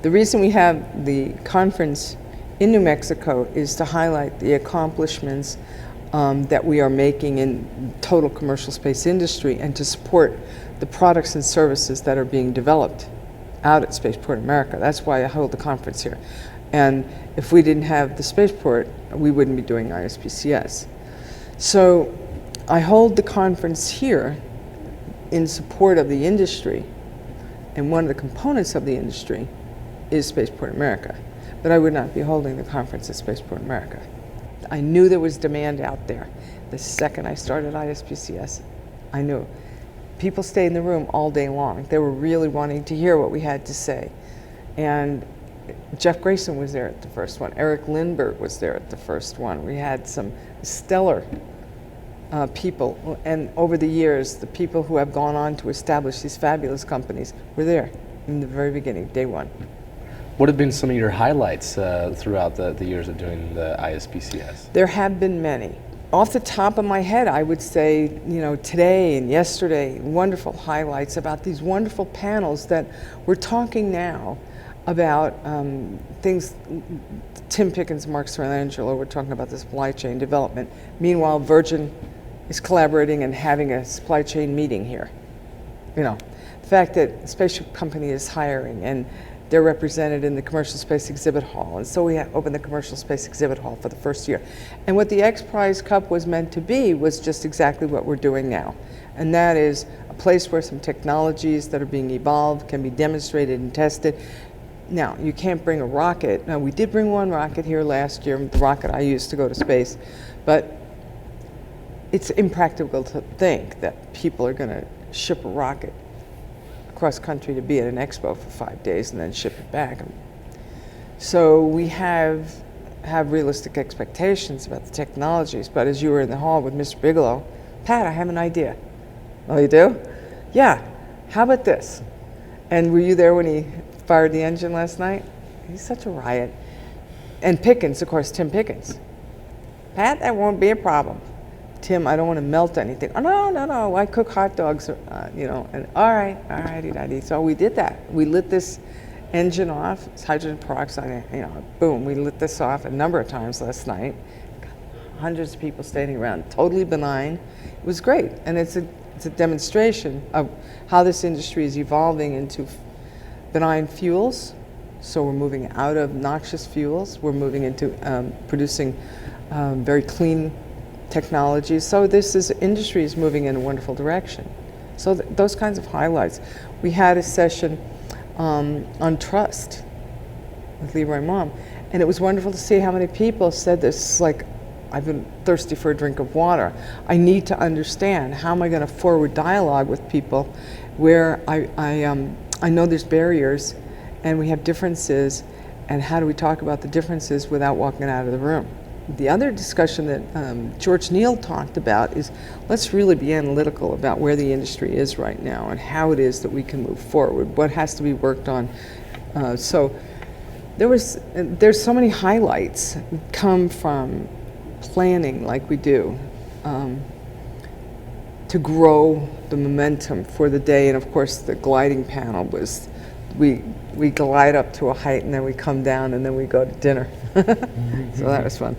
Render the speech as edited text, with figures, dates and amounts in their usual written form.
The reason we have the conference in New Mexico is to highlight the accomplishments that we are making in total commercial space industry and to support the products and services that are being developed out at Spaceport America. That's why I hold the conference here. And if we didn't have the spaceport, we wouldn't be doing ISPCS. So I hold the conference here in support of the industry, and one of the components of the industry is Spaceport America. But I would not be holding the conference at Spaceport America. I knew there was demand out there. The second I started ISPCS, I knew. People stayed in the room all day long. They were really wanting to hear what we had to say. And Jeff Grayson was there at the first one. Eric Lindbergh was there at the first one. We had some stellar people. And over the years, the people who have gone on to establish these fabulous companies were there in the very beginning, day one. What have been some of your highlights throughout the years of doing the ISPCS? There have been many. Off the top of my head, I would say, today and yesterday, wonderful highlights about these wonderful panels that we're talking now about things. Tim Pickens and Mark Sirangelo were talking about the supply chain development. Meanwhile, Virgin is collaborating and having a supply chain meeting here. The fact that the spaceship company is hiring and they're represented in the Commercial Space Exhibit Hall. And so we opened the Commercial Space Exhibit Hall for the first year. And what the X Prize Cup was meant to be was just exactly what we're doing now. And that is a place where some technologies that are being evolved can be demonstrated and tested. Now, you can't bring a rocket. Now, we did bring one rocket here last year, the rocket I used to go to space. But it's impractical to think that people are going to ship a rocket cross country to be at an expo for 5 days and then ship it back. So we have realistic expectations about the technologies, but as you were in the hall with Mr. Bigelow, Pat, I have an idea. Oh, you do? Yeah, how about this? And were you there when he fired the engine last night? He's such a riot. And Pickens, of course, Tim Pickens. Pat, that won't be a problem. Tim, I don't want to melt anything. Oh, no, I cook hot dogs, and all right. So we did that. We lit this engine off. It's hydrogen peroxide, boom, we lit this off a number of times last night. Hundreds of people standing around, totally benign. It was great, and it's a demonstration of how this industry is evolving into benign fuels. So we're moving out of noxious fuels. We're moving into producing very clean technologies. So industry is moving in a wonderful direction. So those kinds of highlights. We had a session on trust with Leroy Mom, and it was wonderful to see how many people said this, like, I've been thirsty for a drink of water. I need to understand, how am I going to forward dialogue with people where I know there's barriers and we have differences, and how do we talk about the differences without walking out of the room? The other discussion that George Neal talked about is, let's really be analytical about where the industry is right now and how it is that we can move forward, what has to be worked on. So there's so many highlights come from planning like we do to grow the momentum for the day. And of course the gliding panel was, we glide up to a height and then we come down and then we go to dinner. So that was fun.